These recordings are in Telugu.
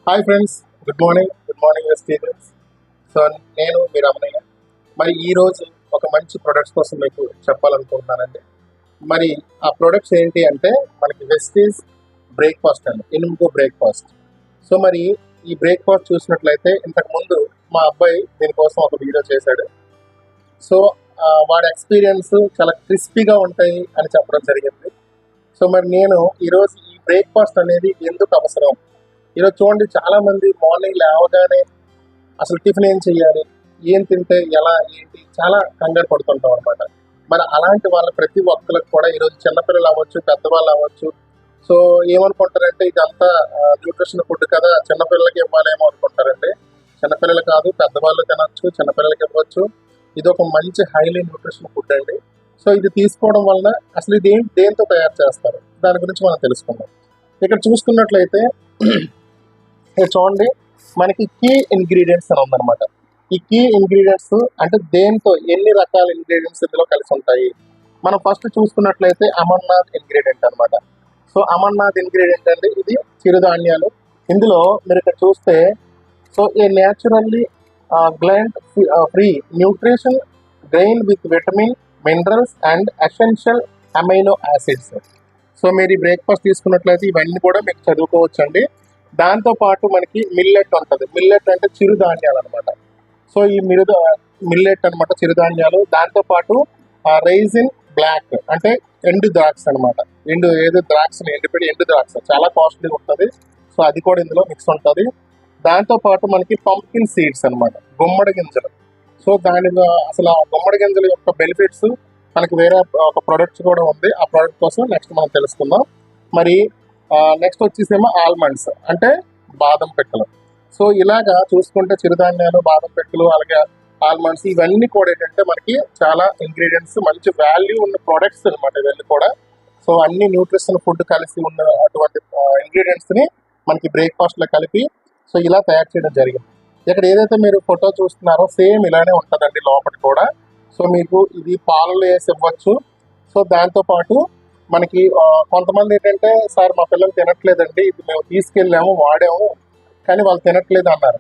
Hi friends, good morning students. So నేను మీ రమణయ్య. మరి ఈరోజు ఒక మంచి ప్రొడక్ట్స్ కోసం మీకు చెప్పాలనుకుంటున్నానండి. మరి ఆ ప్రొడక్ట్స్ ఏంటి అంటే మనకి వెస్టీజ్ బ్రేక్ఫాస్ట్ అండి, ఇనుముకు బ్రేక్ఫాస్ట్. సో మరి ఈ బ్రేక్ఫాస్ట్ చూసినట్లయితే ఇంతకుముందు మా అబ్బాయి దీనికోసం ఒక వీడియో చేశాడు. సో వాడి ఎక్స్పీరియన్స్ చాలా క్రిస్పీగా ఉంటాయి అని చెప్పడం జరిగింది. సో మరి నేను ఈరోజు ఈ బ్రేక్ఫాస్ట్ అనేది ఎందుకు అవసరం, ఈరోజు చూడండి చాలా మంది మార్నింగ్ లేవగానే అసలు టిఫిన్ ఏం చేయాలి, ఏం తింటే ఎలా ఏంటి చాలా కంగారు పడుతుంటాం అనమాట. మరి అలాంటి వాళ్ళ ప్రతి ఒక్కరికి కూడా ఈరోజు చిన్నపిల్లలు అవ్వచ్చు, పెద్దవాళ్ళు అవ్వచ్చు. సో ఏమనుకుంటారంటే ఇదంతా న్యూట్రిషన్ ఫుడ్ కదా, చిన్నపిల్లలకి ఇవ్వాలేమో అనుకుంటారండి. చిన్నపిల్లలు కాదు, పెద్దవాళ్ళు తినచ్చు, చిన్నపిల్లలకి ఇవ్వచ్చు. ఇది ఒక మంచి హైలీ న్యూట్రిషన్ ఫుడ్ అండి. సో ఇది తీసుకోవడం వలన అసలు ఇది దేంతో తయారు చేస్తారు దాని గురించి మనం తెలుసుకుందాం. ఇక్కడ చూసుకున్నట్లయితే చూడండి మనకి కీ ఇంగ్రీడియంట్స్ అని ఉందన్నమాట. ఈ కీ ఇంగ్రీడియంట్స్ అంటే దేంతో ఎన్ని రకాల ఇంగ్రీడియంట్స్ ఇందులో కలిసి ఉంటాయి. మనం ఫస్ట్ చూసుకున్నట్లయితే అమర్నాథ్ ఇంగ్రీడియంట్ అనమాట. సో అమర్నాథ్ ఇంగ్రీడియంట్ అండి, ఇది చిరుధాన్యాలు. ఇందులో మీరు ఇక్కడ చూస్తే so A naturally gland free nutrition grain with vitamin minerals and essential amino acids. So మీరు ఈ బ్రేక్ఫాస్ట్ తీసుకున్నట్లయితే ఇవన్నీ కూడా మీకు చదువుకోవచ్చు అండి. దాంతోపాటు మనకి మిల్లెట్ ఉంటుంది. మిల్లెట్ అంటే చిరుధాన్యాలు అనమాట. సో ఈ మిల్లెట్ అనమాట చిరుధాన్యాలు. దాంతోపాటు రైజిన్ బ్లాక్ అంటే ఎండు ద్రాక్ష అనమాట. ఏదో ద్రాక్షని ఎండు ద్రాక్ష చాలా కాస్ట్లీ ఉంటుంది. సో అది కూడా ఇందులో మిక్స్ ఉంటుంది. దాంతోపాటు మనకి పంప్కిన్ సీడ్స్ అనమాట, గుమ్మడి గింజలు. సో అసలు ఆ గుమ్మడి గింజల యొక్క బెనిఫిట్స్ మనకి వేరే ఒక ప్రొడక్ట్స్ కూడా ఉంది. ఆ ప్రొడక్ట్ కోసం నెక్స్ట్ మనం తెలుసుకుందాం. మరి నెక్స్ట్ వచ్చేసేమో ఆల్మండ్స్ అంటే బాదం పిక్కలు. సో ఇలాగా చూసుకుంటే చిరుధాన్యాలు, బాదం పిక్కలు, అలాగే ఆల్మండ్స్ ఇవన్నీ కూడా ఏంటంటే మనకి చాలా ఇంగ్రీడియంట్స్, మంచి వాల్యూ ఉన్న ప్రొడక్ట్స్ అనమాట ఇవన్నీ కూడా. సో అన్ని న్యూట్రిషన్ ఫుడ్ కలిసి ఉన్న అటువంటి ఇంగ్రీడియంట్స్ని మనకి బ్రేక్ఫాస్ట్లో కలిపి సో ఇలా తయారు చేయడం జరిగింది. ఇక్కడ ఏదైతే మీరు ఫోటో చూస్తున్నారో సేమ్ ఇలానే ఉంటుందండి లోపల కూడా. సో మీకు ఇది పాలలో వేసి ఇవ్వచ్చు. సో దాంతోపాటు మనకి కొంతమంది ఏంటంటే సార్ మా పిల్లలు తినట్లేదండి, ఇది మేము తీసుకెళ్ళాము వాడాము కానీ వాళ్ళు తినట్లేదు అన్నారు.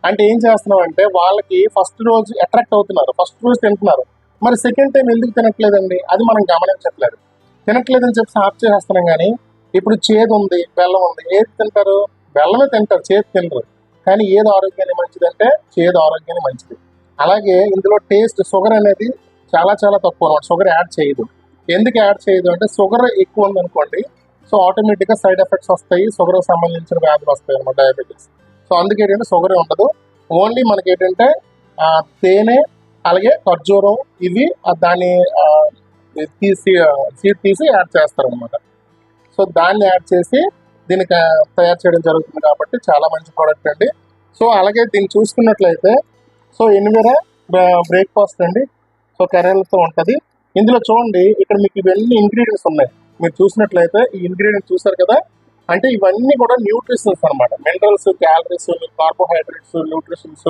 అంటే ఏం చేస్తున్నాం అంటే వాళ్ళకి ఫస్ట్ రోజు అట్రాక్ట్ అవుతున్నారు, ఫస్ట్ రోజు తింటున్నారు, మరి సెకండ్ టైం ఎందుకు తినట్లేదండి అది మనం గమనించట్లేదు. తినట్లేదని చెప్పి ఆఫ్ చేసేస్తున్నాం. కానీ ఇప్పుడు చేదు ఉంది, బెల్లం ఉంది, ఏది తింటారు? బెల్లమే తింటారు, చేదు తినరు. కానీ ఏది ఆరోగ్యానికి మంచిది అంటే చేదు ఆరోగ్యానికి మంచిది. అలాగే ఇందులో టేస్ట్ షుగర్ అనేది చాలా చాలా తక్కువ అనమాట. షుగర్ యాడ్ చేయదు. ఎందుకు యాడ్ చేయదు అంటే షుగర్ ఎక్కువ ఉందనుకోండి సో ఆటోమేటిక్గా సైడ్ ఎఫెక్ట్స్ వస్తాయి, షుగర్కి సంబంధించిన వ్యాధులు వస్తాయి అనమాట, డయాబెటీస్. సో అందుకే ఏంటంటే షుగర్ ఉండదు. ఓన్లీ మనకి ఏంటంటే తేనె అలాగే ఖర్జూరం ఇవి దాన్ని సీడ్ తీసి యాడ్ చేస్తారనమాట. సో దాన్ని యాడ్ చేసి దీనికి తయారు చేయడం జరుగుతుంది కాబట్టి చాలా మంచి ప్రోడక్ట్ అండి. సో అలాగే దీన్ని చూసుకున్నట్లయితే సో ఎనివేరా బ్రేక్ఫాస్ట్ అండి. సో కర్రీలతో ఉంటుంది. ఇందులో చూడండి ఇక్కడ మీకు ఇవన్నీ ఇంగ్రీడియంట్స్ ఉన్నాయి. మీరు చూసినట్లయితే ఈ ఇంగ్రీడియంట్స్ చూసారు కదా, అంటే ఇవన్నీ కూడా న్యూట్రిషన్స్ అనమాట. Minerals, calories, carbohydrates, nutritions.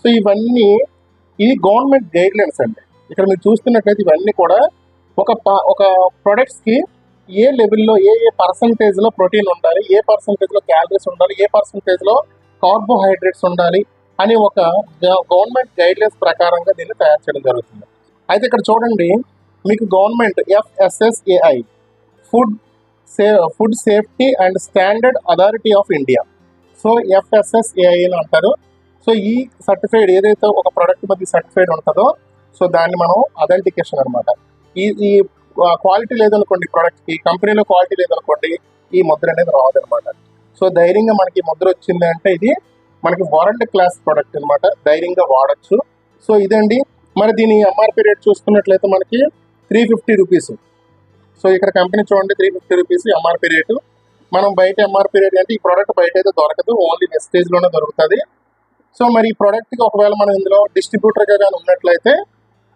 So ఇవన్నీ ఇది గవర్నమెంట్ గైడ్ లైన్స్ అండి. ఇక్కడ మీరు చూస్తున్నట్లయితే ఇవన్నీ కూడా ఒక ప్రొడక్ట్స్కి ఏ లెవెల్లో ఏ పర్సంటేజ్లో ప్రోటీన్ ఉండాలి, ఏ పర్సంటేజ్లో క్యాలరీస్ ఉండాలి, ఏ పర్సంటేజ్లో కార్బోహైడ్రేట్స్ ఉండాలి అని ఒక గవర్నమెంట్ గైడ్ లైన్స్ ప్రకారంగా దీన్ని తయారు చేయడం జరుగుతుంది. అయితే ఇక్కడ చూడండి మీకు government FSSAI food safety and standard authority of India. So FSSAI అని అంటారు. సో ఈ సర్టిఫైడ్ ఏదైతే ఒక ప్రోడక్ట్ మధ్య సర్టిఫైడ్ ఉంటుందో సో దాన్ని మనం అథెంటికేషన్ అనమాట. ఈ క్వాలిటీ లేదనుకోండి, ప్రోడక్ట్కి కంపెనీలో క్వాలిటీ లేదనుకోండి ఈ ముద్ర అనేది రాదనమాట. సో ధైర్యంగా మనకి ముద్ర వచ్చింది అంటే ఇది మనకి వరల్డ్ క్లాస్ ప్రోడక్ట్ అనమాట, ధైర్యంగా వాడచ్చు. సో ఇదండి. మరి దీని MRP రేట్ చూసుకున్నట్లయితే మనకి 350 రూపీస్. సో ఇక్కడ కంపెనీ చూడండి 350 రూపీస్ MRP రేటు. మనం బయట MRP రేట్ అంటే ఈ ప్రోడక్ట్ బయట అయితే దొరకదు, ఓన్లీ వెస్టేజ్లోనే దొరుకుతుంది. సో మరి ఈ ప్రోడక్ట్కి ఒకవేళ మనం ఇందులో డిస్ట్రిబ్యూటర్గా కానీ ఉన్నట్లయితే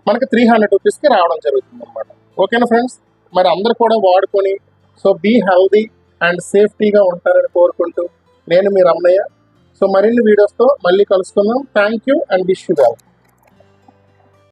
మనకి 300 రూపీస్కి రావడం జరుగుతుంది అనమాట. ఓకేనా ఫ్రెండ్స్, మరి అందరు కూడా వాడుకొని సో బీ హెల్దీ అండ్ సేఫ్టీగా ఉంటారని కోరుకుంటూ నేను మీ రమణయ్య. సో మరిన్ని వీడియోస్తో మళ్ళీ కలుసుకుందాం. Thank you and wish you well.